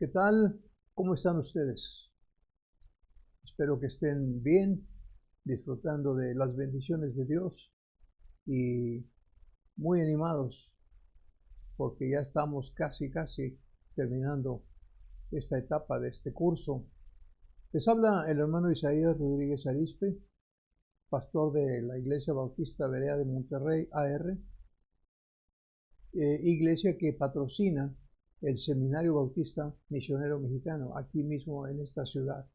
¿Qué tal? ¿Cómo están ustedes? Espero que estén bien, disfrutando de las bendiciones de Dios y muy animados porque ya estamos casi terminando esta etapa de este curso. Les habla el hermano Isaías Rodríguez Arispe, pastor de la Iglesia Bautista Berea de Monterrey, AR, iglesia que patrocina el Seminario Bautista Misionero Mexicano, aquí mismo en esta ciudad.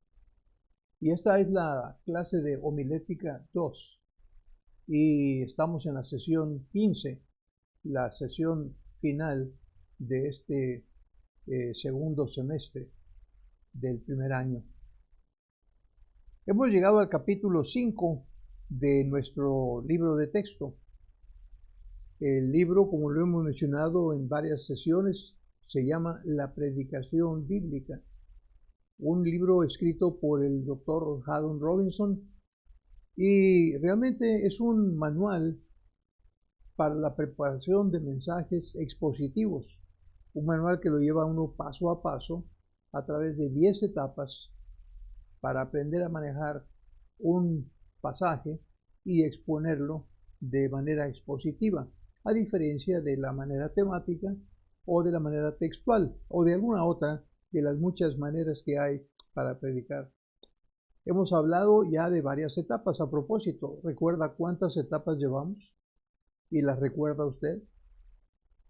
Y esta es la clase de homilética 2 y estamos en la sesión 15, la sesión final de este segundo semestre del primer año. Hemos llegado al capítulo 5 de nuestro libro de texto. El libro, como lo hemos mencionado en varias sesiones, se llama La Predicación Bíblica, un libro escrito por el doctor Haddon Robinson, y realmente es un manual para la preparación de mensajes expositivos, un manual que lo lleva uno paso a paso a través de 10 etapas para aprender a manejar un pasaje y exponerlo de manera expositiva, a diferencia de la manera temática o de la manera textual o de alguna otra de las muchas maneras que hay para predicar. Hemos hablado ya de varias etapas. A propósito, ¿recuerda cuántas etapas llevamos? ¿Y las recuerda usted?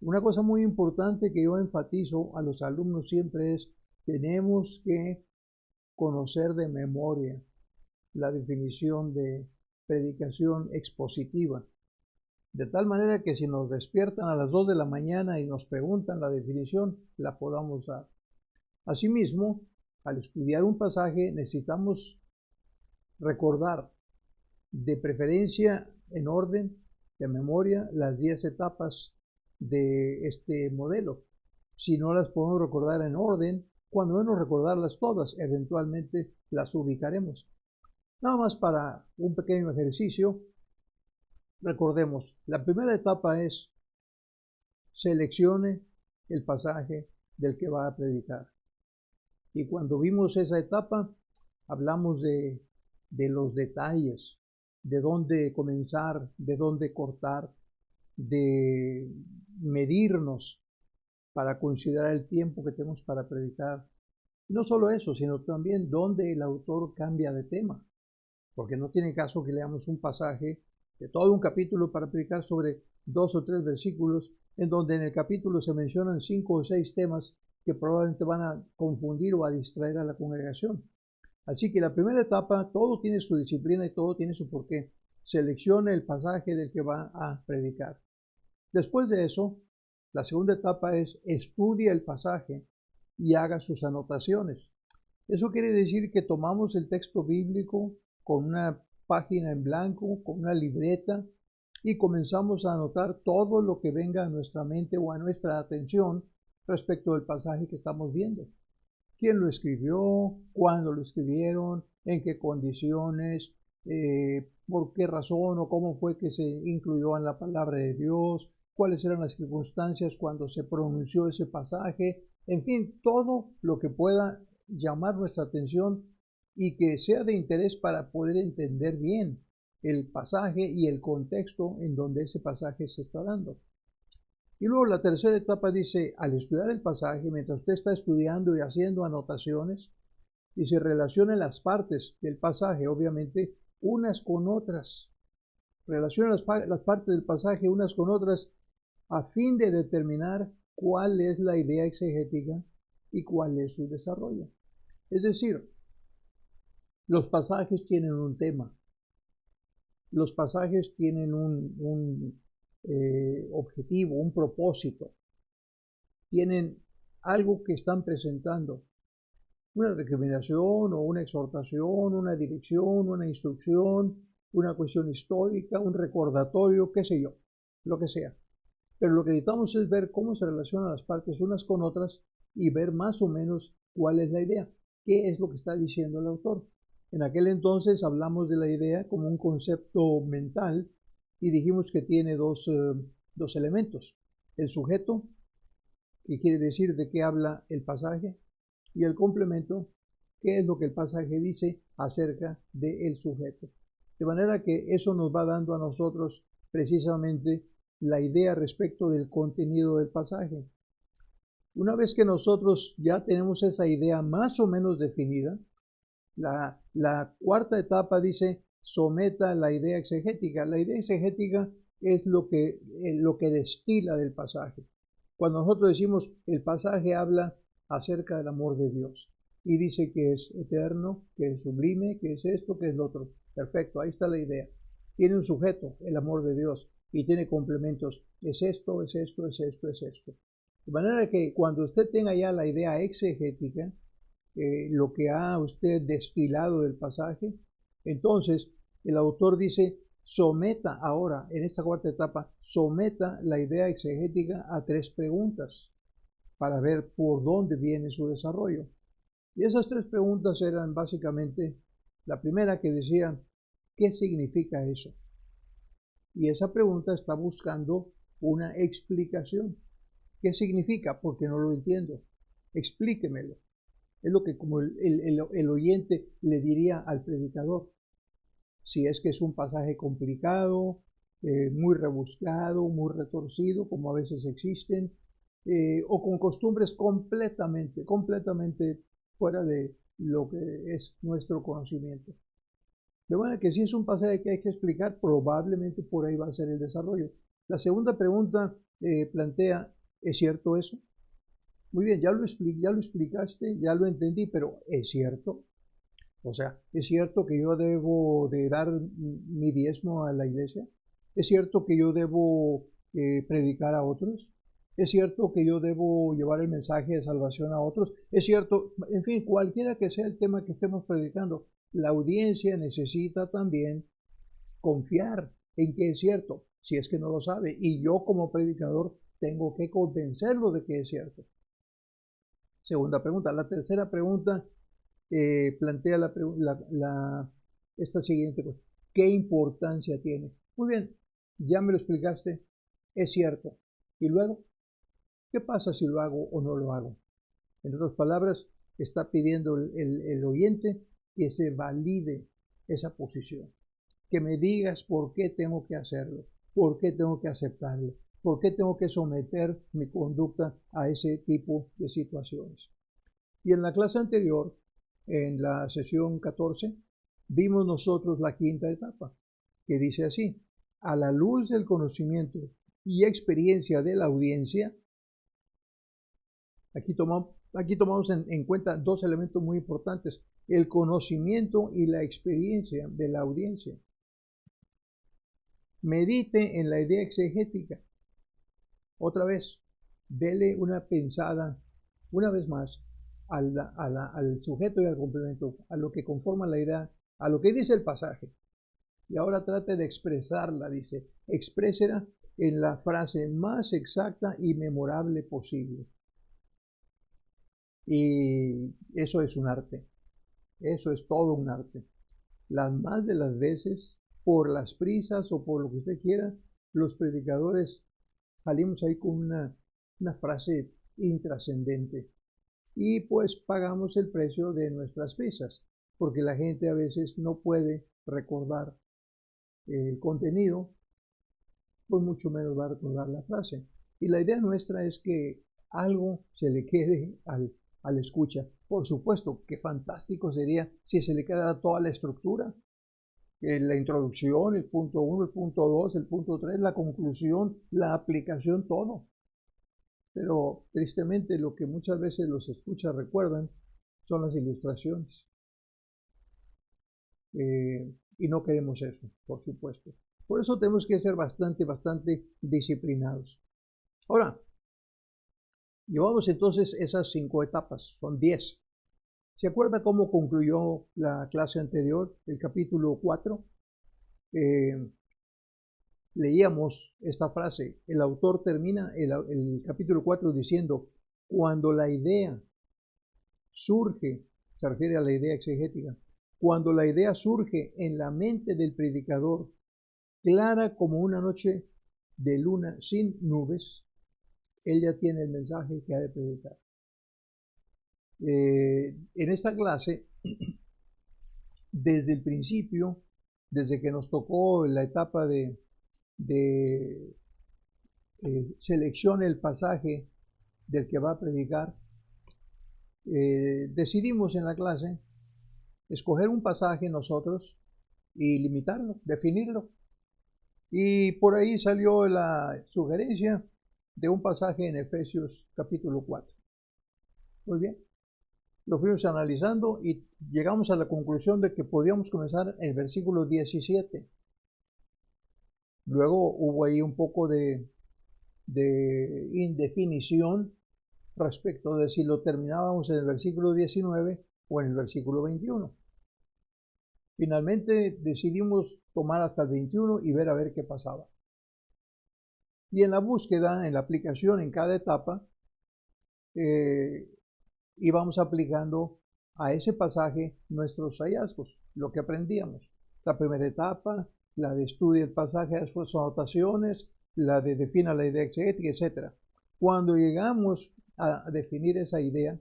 Una cosa muy importante que yo enfatizo a los alumnos siempre es: tenemos que conocer de memoria la definición de predicación expositiva, de tal manera que si nos despiertan a las 2 de la mañana y nos preguntan la definición, la podamos dar. Asimismo, al estudiar un pasaje necesitamos recordar, de preferencia en orden, de memoria, las 10 etapas de este modelo. Si no las podemos recordar en orden, cuando menos recordarlas todas, eventualmente las ubicaremos. Nada más para un pequeño ejercicio, recordemos, la primera etapa es: seleccione el pasaje del que va a predicar. Y cuando vimos esa etapa, hablamos de los detalles, de dónde comenzar, de dónde cortar, de medirnos para considerar el tiempo que tenemos para predicar. Y no solo eso, sino también dónde el autor cambia de tema, porque no tiene caso que leamos un pasaje de todo un capítulo para predicar sobre 2 o 3 versículos, en donde en el capítulo se mencionan 5 o 6 temas que probablemente van a confundir o a distraer a la congregación. Así que la primera etapa, todo tiene su disciplina y todo tiene su porqué. Seleccione el pasaje del que va a predicar. Después de eso, la segunda etapa es: estudia el pasaje y haga sus anotaciones. Eso quiere decir que tomamos el texto bíblico con una página en blanco, con una libreta, y comenzamos a anotar todo lo que venga a nuestra mente o a nuestra atención respecto del pasaje que estamos viendo. ¿Quién lo escribió? ¿Cuándo lo escribieron? ¿En qué condiciones? ¿Por qué razón o cómo fue que se incluyó en la palabra de Dios? ¿Cuáles eran las circunstancias cuando se pronunció ese pasaje? En fin, todo lo que pueda llamar nuestra atención y que sea de interés para poder entender bien el pasaje y el contexto en donde ese pasaje se está dando. Y luego la tercera etapa dice: al estudiar el pasaje, mientras usted está estudiando y haciendo anotaciones, y se relacionan las partes del pasaje, obviamente, unas con otras. Relaciona las partes del pasaje unas con otras a fin de determinar cuál es la idea exegética y cuál es su desarrollo. Es decir, los pasajes tienen un tema. Los pasajes tienen un objetivo, un propósito. Tienen algo que están presentando. Una recriminación o una exhortación, una dirección, una instrucción, una cuestión histórica, un recordatorio, qué sé yo, lo que sea. Pero lo que necesitamos es ver cómo se relacionan las partes unas con otras y ver más o menos cuál es la idea, qué es lo que está diciendo el autor. En aquel entonces hablamos de la idea como un concepto mental y dijimos que tiene dos elementos: el sujeto, que quiere decir de qué habla el pasaje, y el complemento, qué es lo que el pasaje dice acerca del sujeto. De manera que eso nos va dando a nosotros precisamente la idea respecto del contenido del pasaje. Una vez que nosotros ya tenemos esa idea más o menos definida, la cuarta etapa dice, someta la idea exegética. La idea exegética es lo que destila del pasaje. Cuando nosotros decimos el pasaje habla acerca del amor de Dios y dice que es eterno, que es sublime, que es esto, que es lo otro. Perfecto, ahí está la idea. Tiene un sujeto, el amor de Dios, y tiene complementos. Es esto, es esto, es esto, es esto. De manera que cuando usted tenga ya la idea exegética, lo que ha usted destilado del pasaje, entonces el autor dice, someta ahora, en esta cuarta etapa, someta la idea exegética a 3 preguntas para ver por dónde viene su desarrollo. Y esas 3 preguntas eran básicamente, la primera que decía, ¿qué significa eso? Y esa pregunta está buscando una explicación. ¿Qué significa? Porque no lo entiendo. Explíquemelo. Es lo que como el oyente le diría al predicador. Si es que es un pasaje complicado, muy rebuscado, muy retorcido, como a veces existen, o con costumbres completamente fuera de lo que es nuestro conocimiento. De manera que si es un pasaje que hay que explicar, probablemente por ahí va a ser el desarrollo. La segunda pregunta plantea, ¿es cierto eso? Muy bien, ya lo explicaste, ya lo entendí, pero ¿es cierto? O sea, ¿es cierto que yo debo de dar mi diezmo a la iglesia? ¿Es cierto que yo debo predicar a otros? ¿Es cierto que yo debo llevar el mensaje de salvación a otros? ¿Es cierto? En fin, cualquiera que sea el tema que estemos predicando, la audiencia necesita también confiar en que es cierto, si es que no lo sabe. Y yo como predicador tengo que convencerlo de que es cierto. Segunda pregunta. La tercera pregunta plantea esta siguiente cosa. ¿Qué importancia tiene? Muy bien, ya me lo explicaste, es cierto. ¿Y luego? ¿Qué pasa si lo hago o no lo hago? En otras palabras, está pidiendo el oyente que se valide esa posición. Que me digas por qué tengo que hacerlo, por qué tengo que aceptarlo, por qué tengo que someter mi conducta a ese tipo de situaciones. Y en la clase anterior, en la sesión 14, vimos nosotros la quinta etapa, que dice así, a la luz del conocimiento y experiencia de la audiencia, aquí tomamos en cuenta 2 elementos muy importantes, el conocimiento y la experiencia de la audiencia. Medite en la idea exegética. Otra vez, dele una pensada, una vez más, al sujeto y al complemento, a lo que conforma la idea, a lo que dice el pasaje. Y ahora trate de expresarla, dice, exprésela en la frase más exacta y memorable posible. Y eso es un arte, eso es todo un arte. Las más de las veces, por las prisas o por lo que usted quiera, los predicadores salimos ahí con una frase intrascendente. Y pues pagamos el precio de nuestras prisas, porque la gente a veces no puede recordar el contenido, pues mucho menos va a recordar la frase. Y la idea nuestra es que algo se le quede al escucha. Por supuesto, qué fantástico sería si se le quedara toda la estructura, la introducción, el punto 1, el punto 2, el punto 3, la conclusión, la aplicación, todo. Pero tristemente lo que muchas veces los escuchas recuerdan son las ilustraciones. Y no queremos eso, por supuesto. Por eso tenemos que ser bastante disciplinados. Ahora, llevamos entonces esas 5 etapas, son 10. ¿Se acuerda cómo concluyó la clase anterior, el capítulo 4? Leíamos esta frase, el autor termina el capítulo 4 diciendo, cuando la idea surge, se refiere a la idea exegética, cuando la idea surge en la mente del predicador, clara como una noche de luna sin nubes, él ya tiene el mensaje que ha de predicar. En esta clase, desde el principio, desde que nos tocó la etapa de seleccione el pasaje del que va a predicar, decidimos en la clase escoger un pasaje nosotros y limitarlo, definirlo. Y por ahí salió la sugerencia de un pasaje en Efesios capítulo 4. Muy bien, lo fuimos analizando y llegamos a la conclusión de que podíamos comenzar en el versículo 17. Luego hubo ahí un poco de indefinición respecto de si lo terminábamos en el versículo 19 o en el versículo 21. Finalmente decidimos tomar hasta el 21 y ver a ver qué pasaba. Y en la búsqueda, en la aplicación en cada etapa, íbamos aplicando a ese pasaje nuestros hallazgos, lo que aprendíamos. La primera etapa, la de estudia el pasaje, después sus anotaciones, la de defina la idea exegética, etc. Cuando llegamos a definir esa idea,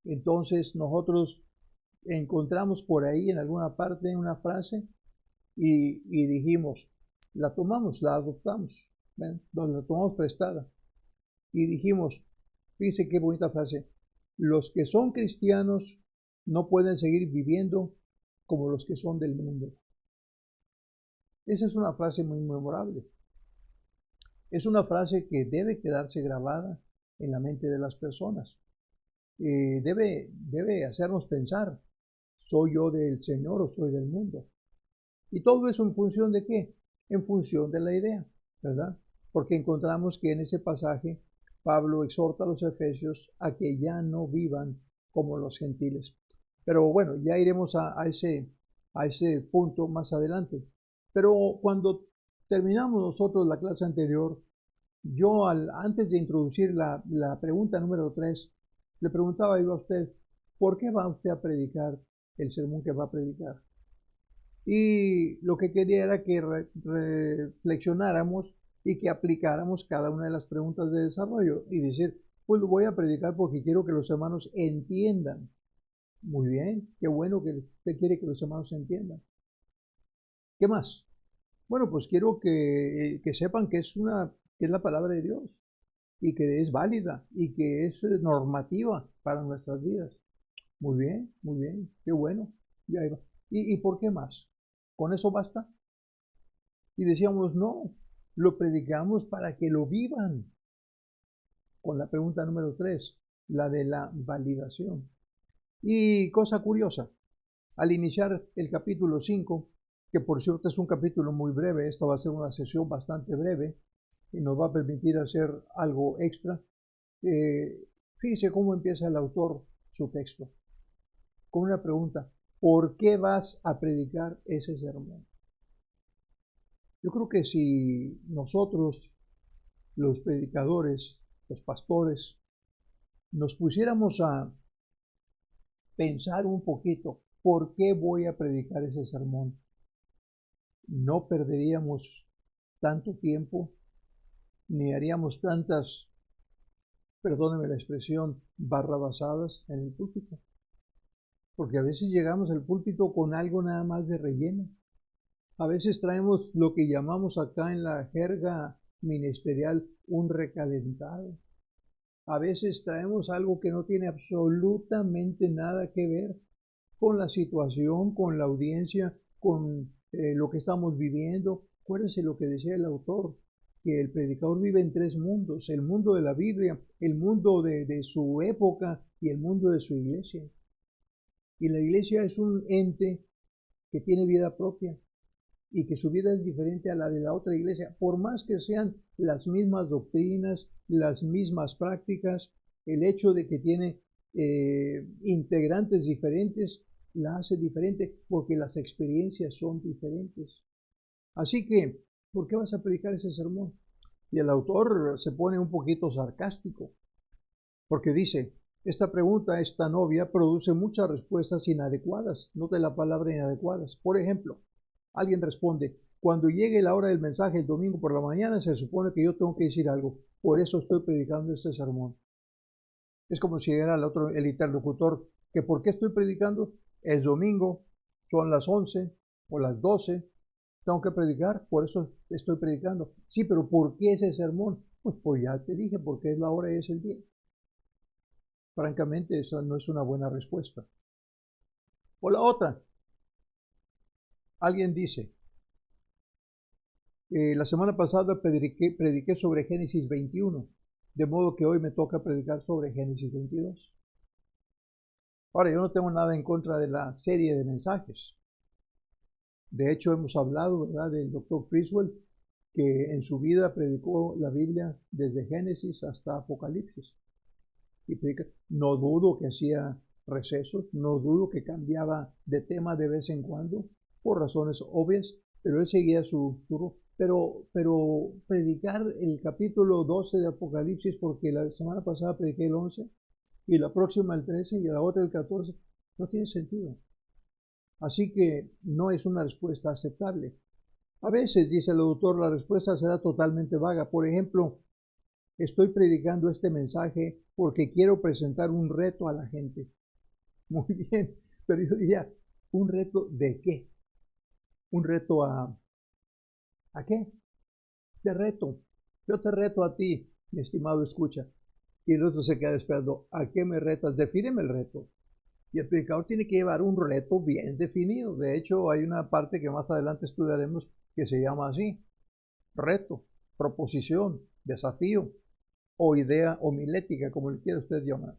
entonces nosotros encontramos por ahí en alguna parte una frase y dijimos, la tomamos, la adoptamos, ¿ven? La tomamos prestada. Y dijimos, fíjense qué bonita frase, los que son cristianos no pueden seguir viviendo como los que son del mundo. Esa es una frase muy memorable. Es una frase que debe quedarse grabada en la mente de las personas. Debe hacernos pensar, ¿soy yo del Señor o soy del mundo? Y todo eso en función de ¿qué? En función de la idea, ¿verdad? Porque encontramos que en ese pasaje Pablo exhorta a los efesios a que ya no vivan como los gentiles. Pero bueno, ya iremos a ese punto más adelante. Pero cuando terminamos nosotros la clase anterior, yo antes de introducir la pregunta número 3, le preguntaba yo a usted, ¿por qué va usted a predicar el sermón que va a predicar? Y lo que quería era que reflexionáramos y que aplicáramos cada una de las preguntas de desarrollo y decir, pues lo voy a predicar porque quiero que los hermanos entiendan. Muy bien, qué bueno que usted quiere que los hermanos entiendan. ¿Qué más? Bueno, pues quiero que sepan que es la palabra de Dios y que es válida y que es normativa para nuestras vidas. Muy bien, qué bueno. Ya iba. ¿Y por qué más? ¿Con eso basta? Y decíamos, no, lo predicamos para que lo vivan. Con la pregunta número 3, la de la validación. Y cosa curiosa, al iniciar el capítulo 5, que por cierto es un capítulo muy breve, esto va a ser una sesión bastante breve y nos va a permitir hacer algo extra. Fíjese cómo empieza el autor su texto, con una pregunta, ¿por qué vas a predicar ese sermón? Yo creo que si nosotros, los predicadores, los pastores, nos pusiéramos a pensar un poquito, ¿por qué voy a predicar ese sermón? No perderíamos tanto tiempo, ni haríamos tantas, perdóneme la expresión, barrabasadas en el púlpito. Porque a veces llegamos al púlpito con algo nada más de relleno. A veces traemos lo que llamamos acá en la jerga ministerial un recalentado. A veces traemos algo que no tiene absolutamente nada que ver con la situación, con la audiencia, con lo que estamos viviendo. Acuérdense lo que decía el autor, que el predicador vive en 3 mundos, el mundo de la Biblia, el mundo de su época y el mundo de su iglesia. Y la iglesia es un ente que tiene vida propia y que su vida es diferente a la de la otra iglesia, por más que sean las mismas doctrinas, las mismas prácticas, el hecho de que tiene integrantes diferentes la hace diferente porque las experiencias son diferentes. Así que, ¿por qué vas a predicar ese sermón? Y el autor se pone un poquito sarcástico, porque dice, esta pregunta, esta novia, produce muchas respuestas inadecuadas. Note la palabra inadecuadas. Por ejemplo, alguien responde, cuando llegue la hora del mensaje el domingo por la mañana, se supone que yo tengo que decir algo. Por eso estoy predicando este sermón. Es como si era el interlocutor, que ¿por qué estoy predicando? Es domingo, son las 11 o las 12, tengo que predicar, por eso estoy predicando. Sí, pero ¿por qué ese sermón? Pues ya te dije, porque es la hora y es el día. Francamente, esa no es una buena respuesta. O la otra, alguien dice, la semana pasada prediqué sobre Génesis 21, de modo que hoy me toca predicar sobre Génesis 22. Ahora, yo no tengo nada en contra de la serie de mensajes. De hecho, hemos hablado, ¿verdad?, del Dr. Criswell, que en su vida predicó la Biblia desde Génesis hasta Apocalipsis. Y no dudo que hacía recesos, no dudo que cambiaba de tema de vez en cuando, por razones obvias, pero él seguía su pero predicar el capítulo 12 de Apocalipsis, porque la semana pasada prediqué el 11, y la próxima el 13, y la otra el 14, no tiene sentido. Así que no es una respuesta aceptable. A veces, dice el autor, la respuesta será totalmente vaga. Por ejemplo, estoy predicando este mensaje porque quiero presentar un reto a la gente. Muy bien, pero yo diría, ¿un reto de qué? ¿Un reto a qué? De reto. Yo te reto a ti, mi estimado escucha. Y el otro se queda esperando, ¿a qué me retas? Defíneme el reto. Y el predicador tiene que llevar un reto bien definido. De hecho, hay una parte que más adelante estudiaremos que se llama así: reto, proposición, desafío o idea homilética, como le quiera usted llamar.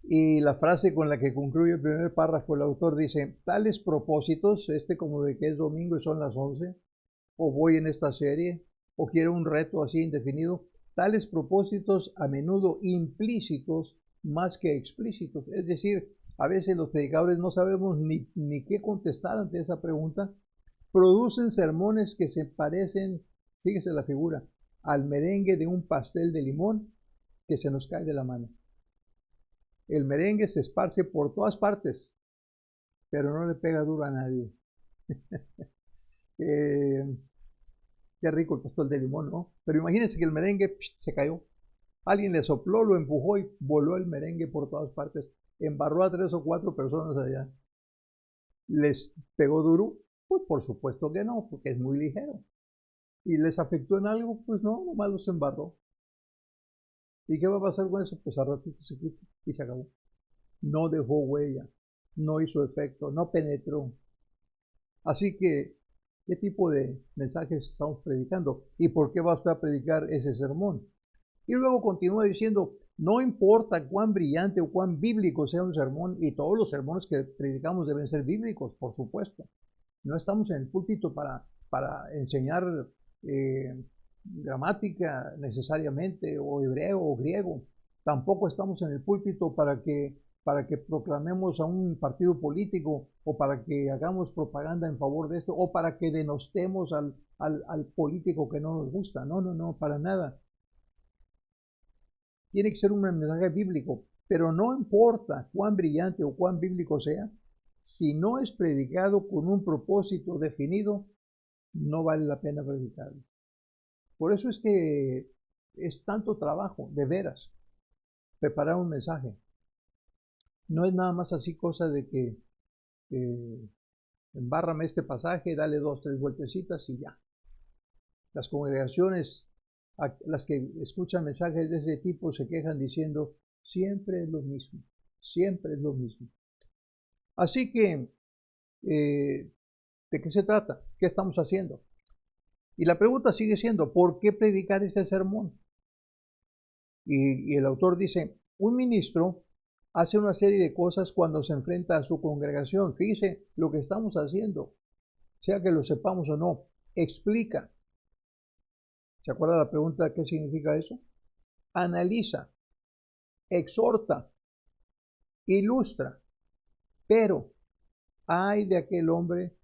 Y la frase con la que concluye el primer párrafo, el autor dice, tales propósitos, como de que es domingo y son las 11, o voy en esta serie, o quiero un reto así indefinido, tales propósitos a menudo implícitos más que explícitos. Es decir, a veces los predicadores no sabemos ni qué contestar ante esa pregunta. Producen sermones que se parecen, fíjese la figura, al merengue de un pastel de limón que se nos cae de la mano. El merengue se esparce por todas partes, pero no le pega duro a nadie. Qué rico el pastel de limón, ¿no? Pero imagínense que el merengue se cayó. Alguien le sopló, lo empujó y voló el merengue por todas partes. Embarró a 3 o 4 personas allá. ¿Les pegó duro? Pues por supuesto que no, porque es muy ligero. ¿Y les afectó en algo? Pues no, nomás los embarró. ¿Y qué va a pasar con eso? Pues al ratito se quita y se acabó. No dejó huella, no hizo efecto, no penetró. Así que, ¿qué tipo de mensajes estamos predicando? ¿Y por qué va usted a predicar ese sermón? Y luego continúa diciendo, no importa cuán brillante o cuán bíblico sea un sermón, y todos los sermones que predicamos deben ser bíblicos, por supuesto. No estamos en el púlpito para enseñar gramática necesariamente, o hebreo o griego. Tampoco estamos en el púlpito para que proclamemos a un partido político, o para que hagamos propaganda en favor de esto, o para que denostemos al político que no nos gusta. No, para nada. Tiene que ser un mensaje bíblico, pero no importa cuán brillante o cuán bíblico sea, si no es predicado con un propósito definido, no vale la pena predicarlo. Por eso es que es tanto trabajo, de veras, preparar un mensaje. No es nada más así cosa de que embárrame este pasaje, dale 2, 3 vueltecitas y ya. Las congregaciones, las que escuchan mensajes de ese tipo, se quejan diciendo, siempre es lo mismo, siempre es lo mismo. Así que, ¿de qué se trata? ¿Qué estamos haciendo? Y la pregunta sigue siendo, ¿por qué predicar este sermón? Y el autor dice, un ministro hace una serie de cosas cuando se enfrenta a su congregación. Fíjese lo que estamos haciendo, sea que lo sepamos o no. Explica. ¿Se acuerda la pregunta? ¿Qué significa eso? Analiza, exhorta, ilustra. Pero ay de aquel hombre,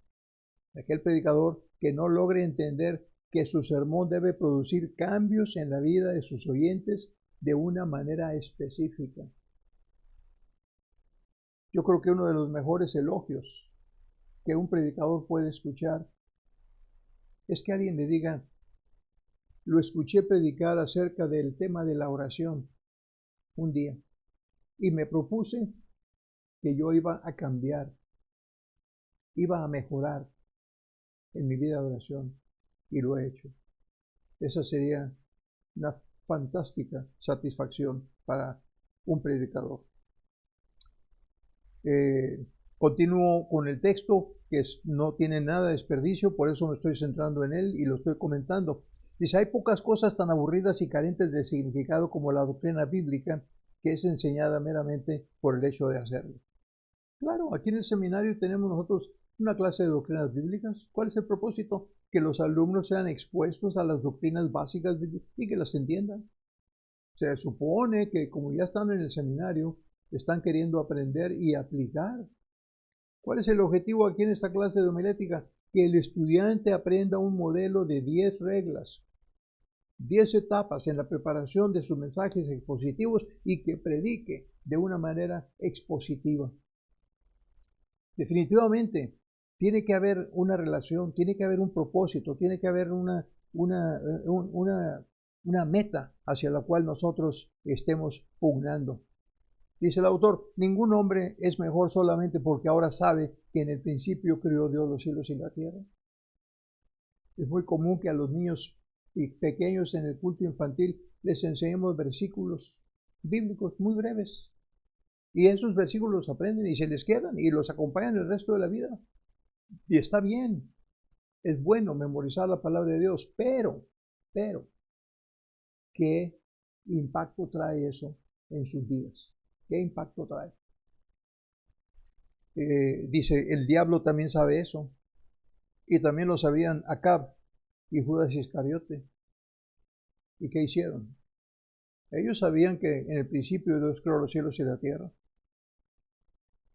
de aquel predicador, que no logre entender que su sermón debe producir cambios en la vida de sus oyentes de una manera específica. Yo creo que uno de los mejores elogios que un predicador puede escuchar es que alguien le diga, lo escuché predicar acerca del tema de la oración un día y me propuse que yo iba a cambiar, iba a mejorar en mi vida de oración y lo he hecho. Esa sería una fantástica satisfacción para un predicador. Continúo con el texto que no tiene nada de desperdicio, por eso me estoy centrando en él y lo estoy comentando. Dice, hay pocas cosas tan aburridas y carentes de significado como la doctrina bíblica que es enseñada meramente por el hecho de hacerlo. Claro, aquí en el seminario tenemos nosotros una clase de doctrinas bíblicas. ¿Cuál es el propósito? Que los alumnos sean expuestos a las doctrinas básicas y que las entiendan. Se supone que como ya están en el seminario, están queriendo aprender y aplicar. ¿Cuál es el objetivo aquí en esta clase de homilética? Que el estudiante aprenda un modelo de 10 reglas, 10 etapas en la preparación de sus mensajes expositivos y que predique de una manera expositiva. Definitivamente, tiene que haber una relación, tiene que haber un propósito, tiene que haber una meta hacia la cual nosotros estemos pugnando. Dice el autor, ningún hombre es mejor solamente porque ahora sabe que en el principio creó Dios los cielos y la tierra. Es muy común que a los niños pequeños en el culto infantil les enseñemos versículos bíblicos muy breves. Y esos versículos los aprenden y se les quedan y los acompañan el resto de la vida. Y está bien, es bueno memorizar la palabra de Dios, pero, ¿qué impacto trae eso en sus vidas? ¿Qué impacto trae? Dice, el diablo también sabe eso. Y también lo sabían Acab y Judas Iscariote. ¿Y qué hicieron? Ellos sabían que en el principio Dios creó los cielos y la tierra.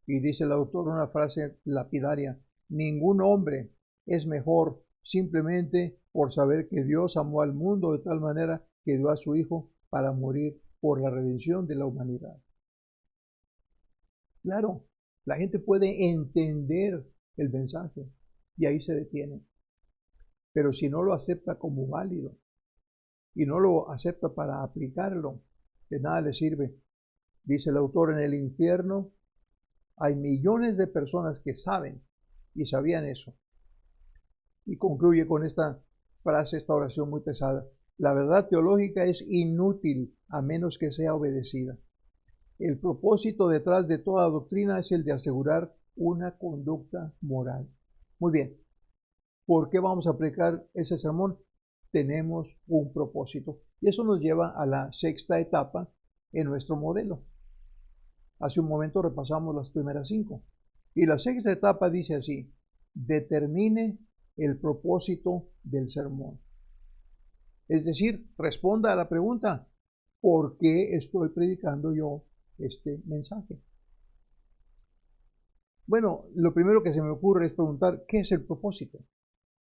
Y dice el autor una frase lapidaria, ningún hombre es mejor simplemente por saber que Dios amó al mundo de tal manera que dio a su Hijo para morir por la redención de la humanidad. Claro, la gente puede entender el mensaje y ahí se detiene. Pero si no lo acepta como válido y no lo acepta para aplicarlo, de nada le sirve. Dice el autor, en el infierno hay millones de personas que saben y sabían eso. Y concluye con esta frase, esta oración muy pesada. La verdad teológica es inútil a menos que sea obedecida. El propósito detrás de toda doctrina es el de asegurar una conducta moral. Muy bien. ¿Por qué vamos a aplicar ese sermón? Tenemos un propósito. Y eso nos lleva a la sexta etapa en nuestro modelo. Hace un momento repasamos las primeras 5. Y la sexta etapa dice así, determine el propósito del sermón. Es decir, responda a la pregunta, ¿por qué estoy predicando yo este mensaje? Bueno, lo primero que se me ocurre es preguntar, ¿qué es el propósito?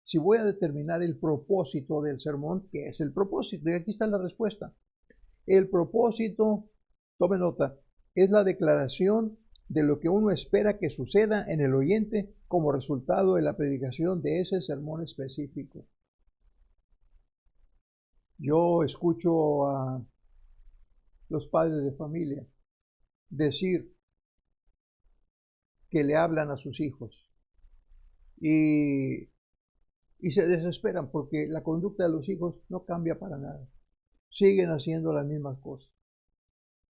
Si voy a determinar el propósito del sermón, ¿qué es el propósito? Y aquí está la respuesta. El propósito, tome nota, es la declaración de lo que uno espera que suceda en el oyente como resultado de la predicación de ese sermón específico. Yo escucho a los padres de familia decir que le hablan a sus hijos y se desesperan porque la conducta de los hijos no cambia para nada. Siguen haciendo las mismas cosas.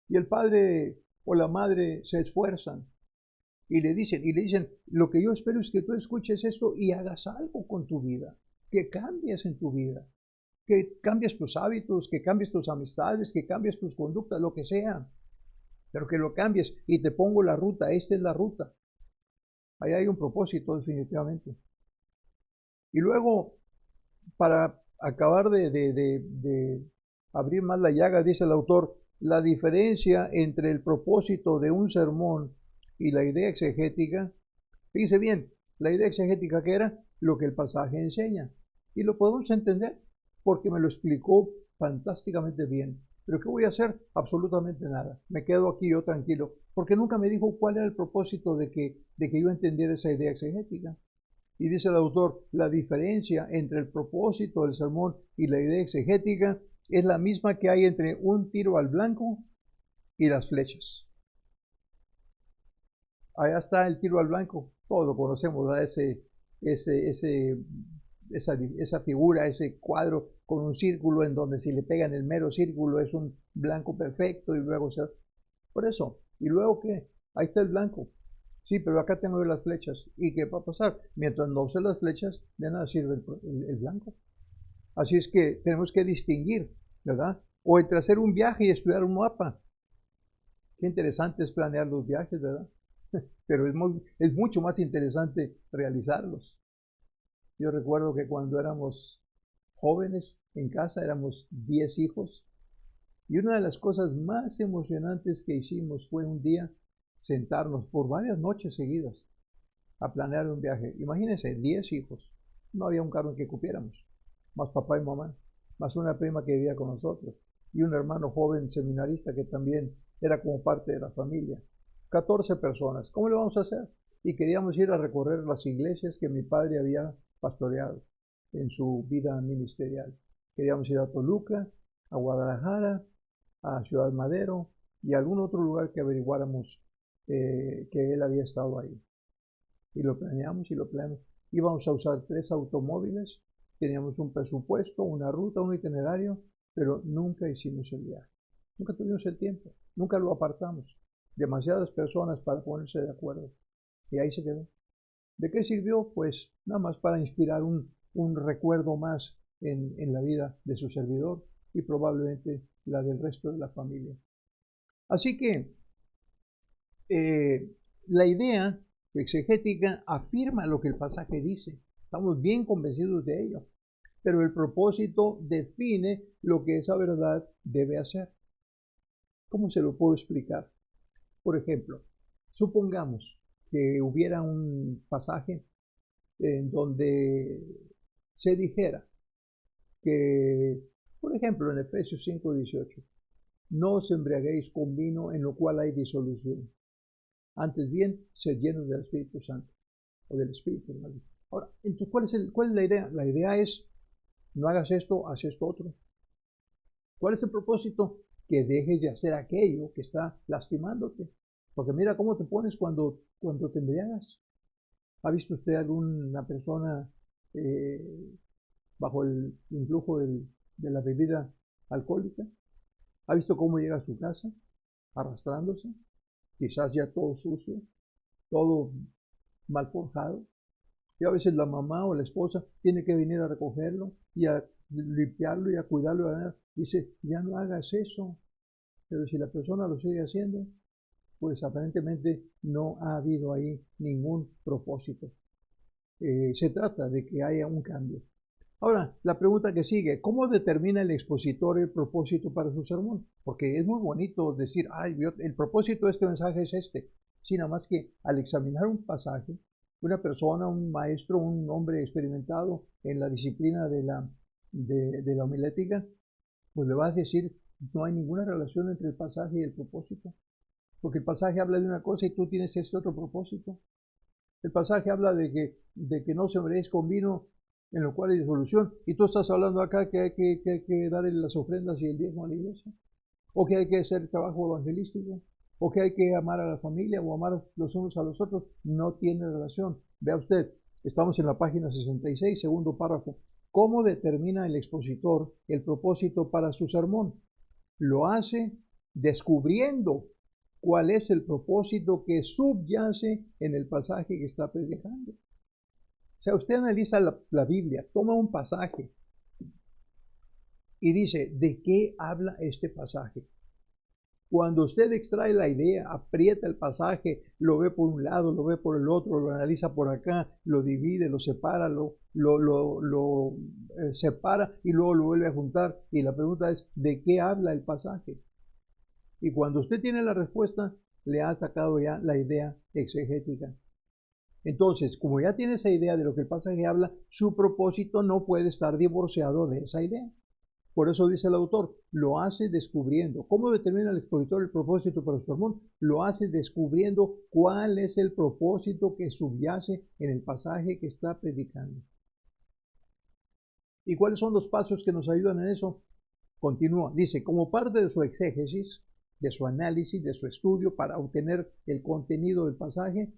Y el padre o la madre se esfuerzan y le dicen, lo que yo espero es que tú escuches esto y hagas algo con tu vida, que cambies en tu vida, que cambies tus hábitos, que cambies tus amistades, que cambies tus conductas, lo que sea, pero que lo cambies y te pongo la ruta, esta es la ruta. Ahí hay un propósito definitivamente. Y luego, para acabar de abrir más la llaga, dice el autor, la diferencia entre el propósito de un sermón y la idea exegética, fíjese bien, la idea exegética que era lo que el pasaje enseña. Y lo podemos entender porque me lo explicó fantásticamente bien. ¿Pero qué voy a hacer? Absolutamente nada. Me quedo aquí yo tranquilo, porque nunca me dijo cuál era el propósito de que yo entendiera esa idea exegética. Y dice el autor, la diferencia entre el propósito del sermón y la idea exegética es la misma que hay entre un tiro al blanco y las flechas. Allá está el tiro al blanco. Todos conocemos a esa figura, ese cuadro con un círculo en donde si le pegan el mero círculo es un blanco perfecto y luego se... Por eso. ¿Y luego qué? Ahí está el blanco. Sí, pero acá tengo las flechas. ¿Y qué va a pasar? Mientras no use las flechas, de nada sirve el blanco. Así es que tenemos que distinguir, ¿verdad? O entre hacer un viaje y estudiar un mapa. Qué interesante es planear los viajes, ¿verdad? Pero es mucho más interesante realizarlos. Yo recuerdo que cuando éramos jóvenes en casa, éramos 10 hijos, y una de las cosas más emocionantes que hicimos fue un día sentarnos por varias noches seguidas a planear un viaje. Imagínense, 10 hijos. No había un carro en que cupiéramos, más papá y mamá, más una prima que vivía con nosotros, y un hermano joven seminarista que también era como parte de la familia. 14 personas. ¿Cómo le vamos a hacer? Y queríamos ir a recorrer las iglesias que mi padre había pastoreado en su vida ministerial. Queríamos ir a Toluca, a Guadalajara, a Ciudad Madero y a algún otro lugar que averiguáramos que él había estado ahí. Y lo planeamos. Íbamos a usar 3 automóviles, teníamos un presupuesto, una ruta, un itinerario, pero nunca hicimos el viaje. Nunca tuvimos el tiempo, nunca lo apartamos. Demasiadas personas para ponerse de acuerdo. Y ahí se quedó. ¿De qué sirvió? Pues nada más para inspirar un recuerdo más en la vida de su servidor y probablemente la del resto de la familia. Así que la idea exegética afirma lo que el pasaje dice. Estamos bien convencidos de ello. Pero el propósito define lo que esa verdad debe hacer. ¿Cómo se lo puedo explicar? Por ejemplo, supongamos que hubiera un pasaje en donde se dijera que, por ejemplo, en Efesios 5:18, no os embriaguéis con vino en lo cual hay disolución. Antes bien, sed llenos del Espíritu Santo, o del Espíritu. Ahora, entonces, ¿cuál es la idea? La idea es, no hagas esto, haz esto otro. ¿Cuál es el propósito? Que dejes de hacer aquello que está lastimándote. Porque mira cómo te pones cuando te embriagas. ¿Ha visto usted alguna persona bajo el influjo de la bebida alcohólica? ¿Ha visto cómo llega a su casa arrastrándose? Quizás ya todo sucio, todo mal forjado. Y a veces la mamá o la esposa tiene que venir a recogerlo y a limpiarlo y a cuidarlo. Dice, ya no hagas eso. Pero si la persona lo sigue haciendo, pues aparentemente no ha habido ahí ningún propósito. Se trata de que haya un cambio. Ahora, la pregunta que sigue, ¿cómo determina el expositor el propósito para su sermón? Porque es muy bonito decir, el propósito de este mensaje es este. Sí, nada más que al examinar un pasaje, una persona, un maestro, un hombre experimentado en la disciplina de la homilética, pues le va a decir, no hay ninguna relación entre el pasaje y el propósito. Porque el pasaje habla de una cosa y tú tienes este otro propósito. El pasaje habla de que no se embriaguéis con vino en lo cual hay disolución. Y tú estás hablando acá que hay que dar las ofrendas y el diezmo a la iglesia. O que hay que hacer trabajo evangelístico. O que hay que amar a la familia o amar los unos a los otros. No tiene relación. Vea usted, estamos en la página 66, segundo párrafo. ¿Cómo determina el expositor el propósito para su sermón? Lo hace descubriendo cuál es el propósito que subyace en el pasaje que está predicando. O sea, usted analiza la Biblia, toma un pasaje y dice, ¿de qué habla este pasaje? Cuando usted extrae la idea, aprieta el pasaje, lo ve por un lado, lo ve por el otro, lo analiza por acá, lo divide, lo separa, lo separa y luego lo vuelve a juntar. Y la pregunta es, ¿de qué habla el pasaje? Y cuando usted tiene la respuesta, le ha sacado ya la idea exegética. Entonces, como ya tiene esa idea de lo que el pasaje habla, su propósito no puede estar divorciado de esa idea. Por eso dice el autor, lo hace descubriendo. ¿Cómo determina el expositor el propósito para su sermón? Lo hace descubriendo cuál es el propósito que subyace en el pasaje que está predicando. ¿Y cuáles son los pasos que nos ayudan en eso? Continúa, dice, como parte de su exégesis, de su análisis, de su estudio para obtener el contenido del pasaje,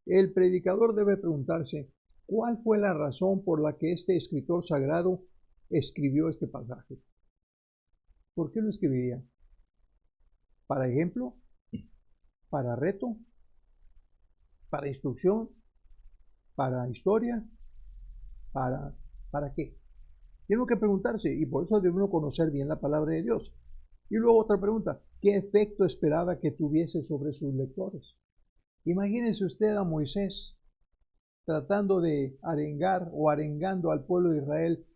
el predicador debe preguntarse, ¿cuál fue la razón por la que este escritor sagrado escribió este pasaje? ¿Por qué lo escribiría? ¿Para ejemplo? ¿Para reto? ¿Para instrucción? ¿Para historia? ¿Para qué? Tiene que preguntarse, y por eso debe uno conocer bien la palabra de Dios. Y luego otra pregunta, ¿qué efecto esperaba que tuviese sobre sus lectores? Imagínense usted a Moisés tratando de arengar o arengando al pueblo de Israel,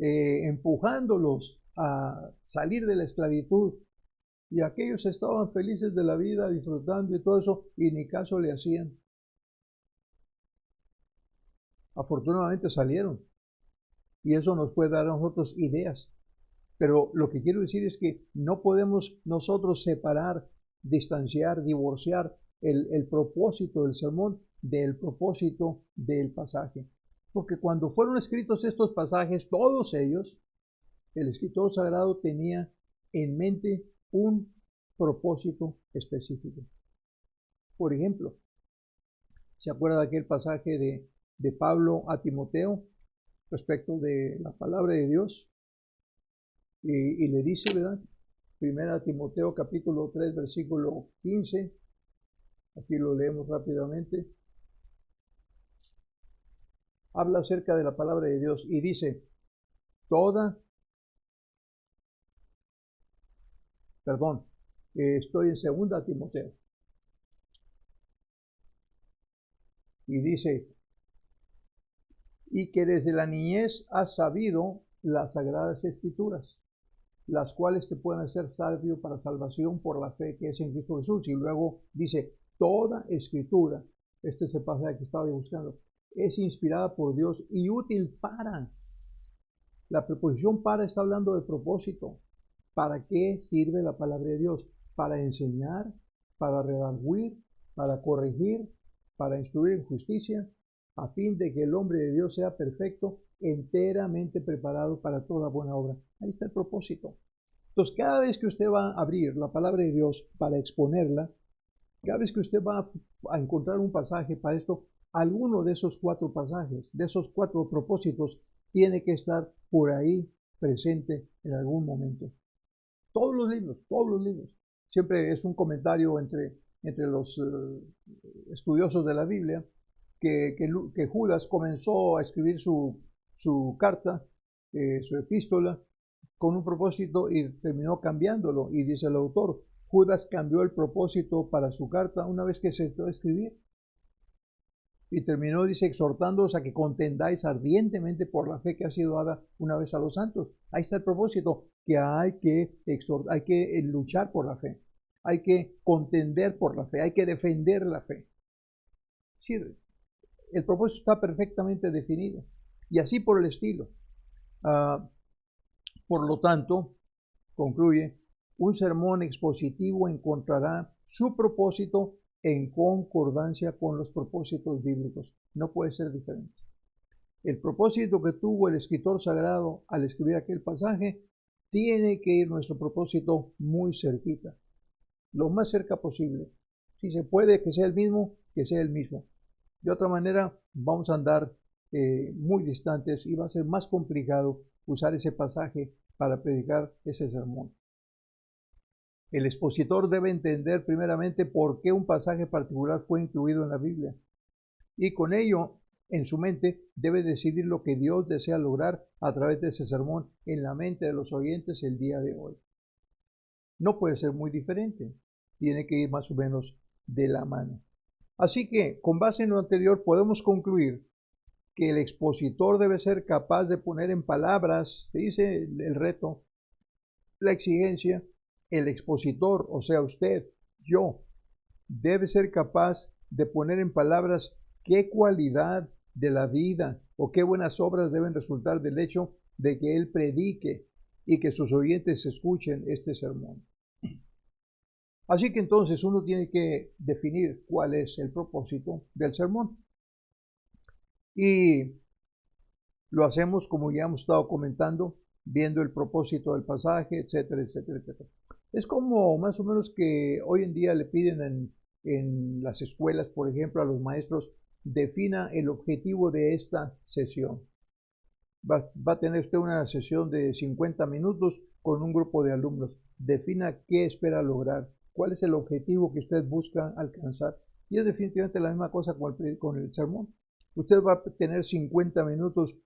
empujándolos a salir de la esclavitud. Y aquellos estaban felices de la vida, disfrutando y todo eso, y ni caso le hacían. Afortunadamente salieron. Y eso nos puede dar a nosotros ideas. Pero lo que quiero decir es que no podemos nosotros separar, distanciar, divorciar el propósito del sermón del propósito del pasaje. Porque cuando fueron escritos estos pasajes, todos ellos, el escritor sagrado tenía en mente un propósito específico. Por ejemplo, ¿se acuerda de aquel pasaje de Pablo a Timoteo respecto de la palabra de Dios? Y le dice, ¿verdad? Primera Timoteo capítulo 3, versículo 15. Aquí lo leemos rápidamente. Habla acerca de la palabra de Dios y dice, estoy en segunda Timoteo. Y dice, y que desde la niñez has sabido las sagradas escrituras, las cuales te pueden hacer sabio para salvación por la fe que es en Cristo Jesús. Y luego dice, toda escritura, este es el pasaje que estaba buscando, es inspirada por Dios y útil para. La preposición para está hablando de propósito. ¿Para qué sirve la palabra de Dios? Para enseñar, para redarguir, para corregir, para instruir en justicia, a fin de que el hombre de Dios sea perfecto, enteramente preparado para toda buena obra. Ahí está el propósito. Entonces, cada vez que usted va a abrir la palabra de Dios para exponerla, cada vez que usted va a encontrar un pasaje para esto, alguno de esos 4 pasajes, de esos 4 propósitos, tiene que estar por ahí presente en algún momento. Todos los libros. Siempre es un comentario entre los estudiosos de la Biblia que Judas comenzó a escribir su carta, su epístola, con un propósito y terminó cambiándolo. Y dice el autor, Judas cambió el propósito para su carta una vez que se sentó a escribir. Y terminó, dice, exhortándoos a que contendáis ardientemente por la fe que ha sido dada una vez a los santos. Ahí está el propósito, que hay que luchar por la fe. Hay que contender por la fe, hay que defender la fe. Sí, el propósito está perfectamente definido. Y así por el estilo. Por lo tanto, concluye, un sermón expositivo encontrará su propósito en concordancia con los propósitos bíblicos. No puede ser diferente. El propósito que tuvo el escritor sagrado al escribir aquel pasaje, tiene que ir nuestro propósito muy cerquita, lo más cerca posible. Si se puede que sea el mismo, que sea el mismo. De otra manera, vamos a andar muy distantes y va a ser más complicado usar ese pasaje para predicar ese sermón. El expositor debe entender primeramente por qué un pasaje particular fue incluido en la Biblia. Y con ello, en su mente, debe decidir lo que Dios desea lograr a través de ese sermón en la mente de los oyentes el día de hoy. No puede ser muy diferente. Tiene que ir más o menos de la mano. Así que, con base en lo anterior, podemos concluir que el expositor debe ser capaz de poner en palabras, dice el reto, la exigencia. El expositor, o sea usted, yo, debe ser capaz de poner en palabras qué cualidad de la vida o qué buenas obras deben resultar del hecho de que él predique y que sus oyentes escuchen este sermón. Así que entonces uno tiene que definir cuál es el propósito del sermón. Y lo hacemos como ya hemos estado comentando, viendo el propósito del pasaje, etcétera, etcétera, etcétera. Es como más o menos que hoy en día le piden en las escuelas, por ejemplo, a los maestros, defina el objetivo de esta sesión. Va a tener usted una sesión de 50 minutos con un grupo de alumnos. Defina qué espera lograr, cuál es el objetivo que usted busca alcanzar. Y es definitivamente la misma cosa con el sermón. Usted va a tener 50 minutos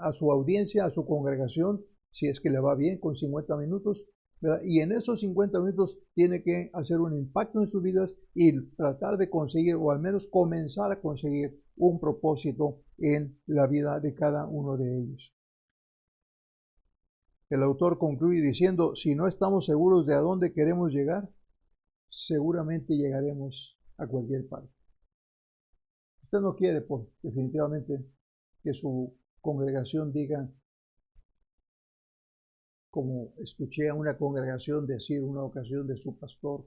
a su audiencia, a su congregación, si es que le va bien con 50 minutos, ¿verdad? Y en esos 50 minutos tiene que hacer un impacto en sus vidas y tratar de conseguir, o al menos comenzar a conseguir, un propósito en la vida de cada uno de ellos. El autor concluye diciendo, si no estamos seguros de a dónde queremos llegar, seguramente llegaremos a cualquier parte. Usted no quiere, pues, definitivamente, que su congregación diga, como escuché a una congregación decir una ocasión de su pastor,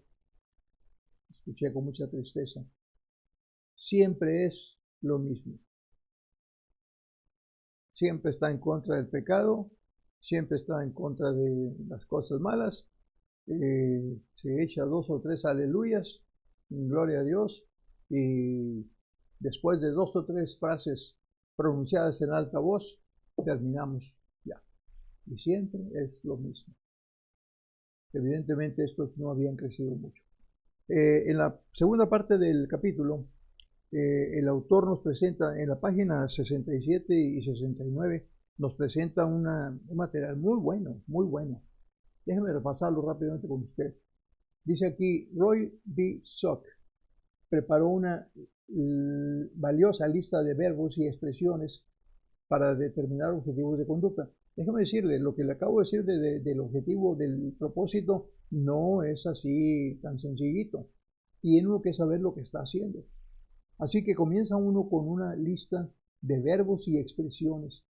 escuché con mucha tristeza, siempre es lo mismo. Siempre está en contra del pecado, siempre está en contra de las cosas malas, se echa 2 o 3 aleluyas, gloria a Dios, y después de 2 o 3 frases pronunciadas en alta voz, terminamos ya. Y siempre es lo mismo. Evidentemente estos no habían crecido mucho. En la segunda parte del capítulo, el autor nos presenta en la página 67 y 69, nos presenta un material muy bueno, muy bueno. Déjeme repasarlo rápidamente con usted. Dice aquí, Roy B. Sock preparó una valiosa lista de verbos y expresiones para determinar objetivos de conducta. Déjame decirle, lo que le acabo de decir del objetivo, del propósito, no es así tan sencillito. Tiene uno que saber lo que está haciendo. Así que comienza uno con una lista de verbos y expresiones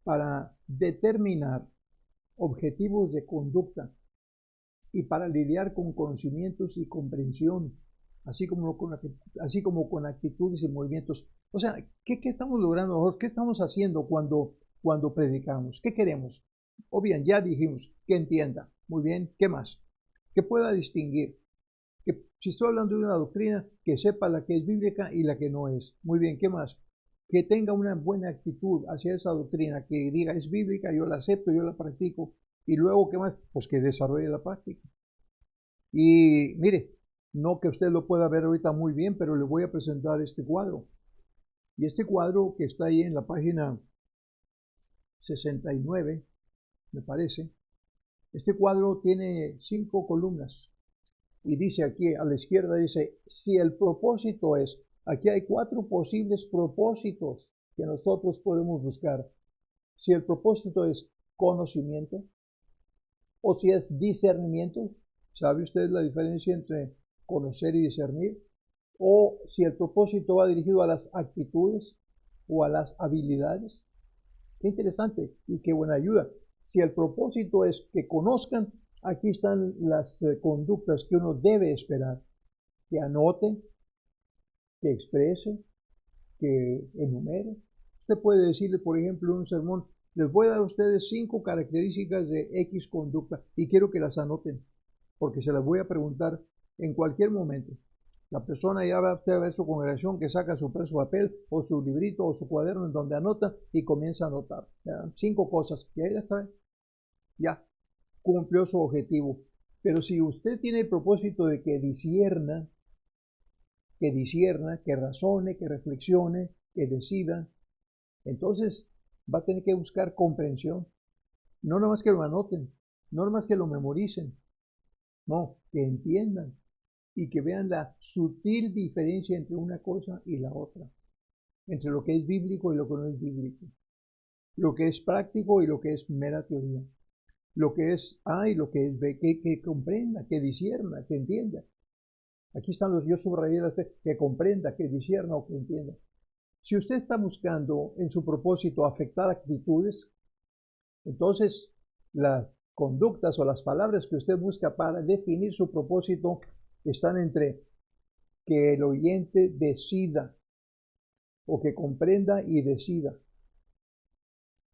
para determinar objetivos de conducta y para lidiar con conocimientos y comprensión, así como con actitudes y movimientos. O sea, ¿qué estamos logrando? ¿Qué estamos haciendo cuando predicamos? ¿Qué queremos? O bien, ya dijimos, que entienda. Muy bien, ¿qué más? Que pueda distinguir. Que si estoy hablando de una doctrina, que sepa la que es bíblica y la que no es. Muy bien, ¿qué más? Que tenga una buena actitud hacia esa doctrina, que diga es bíblica, yo la acepto, yo la practico. Y luego, ¿qué más? Pues que desarrolle la práctica. Y mire, no que usted lo pueda ver ahorita muy bien, pero le voy a presentar este cuadro. Y este cuadro que está ahí en la página 69, me parece, este cuadro tiene 5 columnas. Y dice aquí, a la izquierda dice, si el propósito es, aquí hay 4 posibles propósitos que nosotros podemos buscar. Si el propósito es conocimiento, o si es discernimiento, ¿sabe usted la diferencia entre conocer y discernir? O si el propósito va dirigido a las actitudes o a las habilidades. Qué interesante y qué buena ayuda. Si el propósito es que conozcan, aquí están las conductas que uno debe esperar. Que anote, que exprese, que enumere. Usted puede decirle, por ejemplo, en un sermón, les voy a dar a ustedes 5 características de X conducta y quiero que las anoten, porque se las voy a preguntar en cualquier momento. La persona ya va a ver su congregación que saca su papel o su librito o su cuaderno en donde anota y comienza a anotar. ¿Ya? 5 cosas y ahí ya está. Ya cumplió su objetivo. Pero si usted tiene el propósito de que discierna, que razone, que reflexione, que decida, entonces va a tener que buscar comprensión. No nomás que lo anoten, no nomás que lo memoricen, no, que entiendan y que vean la sutil diferencia entre una cosa y la otra, entre lo que es bíblico y lo que no es bíblico, lo que es práctico y lo que es mera teoría, lo que es A y lo que es B, que comprenda, que discierna, que entienda. Aquí están yo subrayé que comprenda, que discierna o que entienda. Si usted está buscando en su propósito afectar actitudes, entonces las conductas o las palabras que usted busca para definir su propósito están entre que el oyente decida o que comprenda y decida.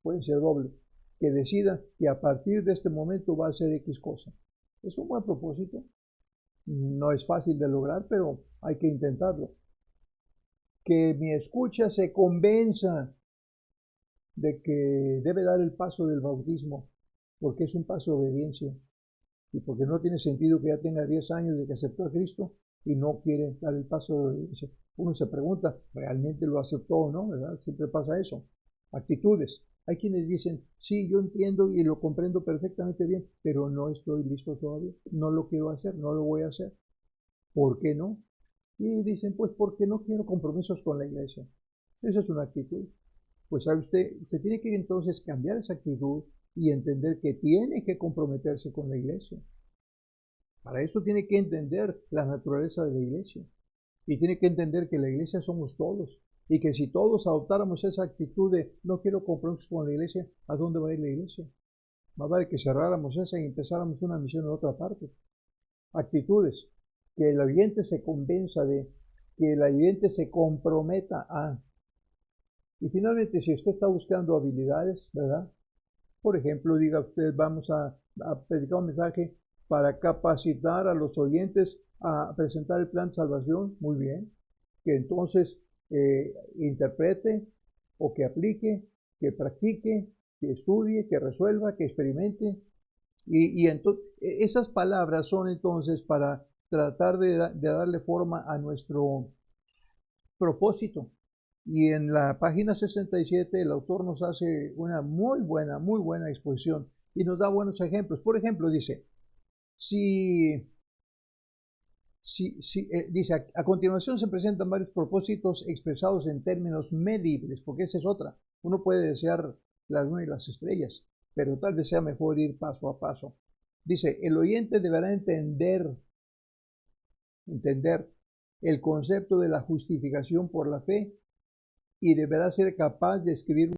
Puede ser doble. Que decida que a partir de este momento va a hacer X cosa. Es un buen propósito. No es fácil de lograr, pero hay que intentarlo. Que mi escucha se convenza de que debe dar el paso del bautismo, porque es un paso de obediencia y porque no tiene sentido que ya tenga 10 años de que aceptó a Cristo y no quiere dar el paso de obediencia. Uno se pregunta, ¿realmente lo aceptó o no? ¿Verdad? Siempre pasa eso. Actitudes. Hay quienes dicen, sí, yo entiendo y lo comprendo perfectamente bien, pero no estoy listo todavía, no lo quiero hacer, no lo voy a hacer. ¿Por qué no? Y dicen, pues porque no quiero compromisos con la iglesia. Esa es una actitud. Pues sabe usted tiene que entonces cambiar esa actitud y entender que tiene que comprometerse con la iglesia. Para esto tiene que entender la naturaleza de la iglesia. Y tiene que entender que la iglesia somos todos. Y que si todos adoptáramos esa actitud de no quiero compromisos con la iglesia, ¿a dónde va a ir la iglesia? Va a dar que cerráramos esa y empezáramos una misión en otra parte. Actitudes. Que el oyente se convenza de, que el oyente se comprometa a. Y finalmente, si usted está buscando habilidades, ¿verdad? Por ejemplo, diga usted, vamos a predicar un mensaje para capacitar a los oyentes a presentar el plan de salvación, muy bien. Que entonces interprete o que aplique, que practique, que estudie, que resuelva, que experimente. Y entonces, esas palabras son entonces para tratar de darle forma a nuestro propósito. Y en la página 67 el autor nos hace una muy buena exposición y nos da buenos ejemplos. Por ejemplo, dice, dice, a continuación se presentan varios propósitos expresados en términos medibles, porque esa es otra. Uno puede desear la luna y las estrellas, pero tal vez sea mejor ir paso a paso. Dice, el oyente deberá entender el concepto de la justificación por la fe y deberá ser capaz de escribir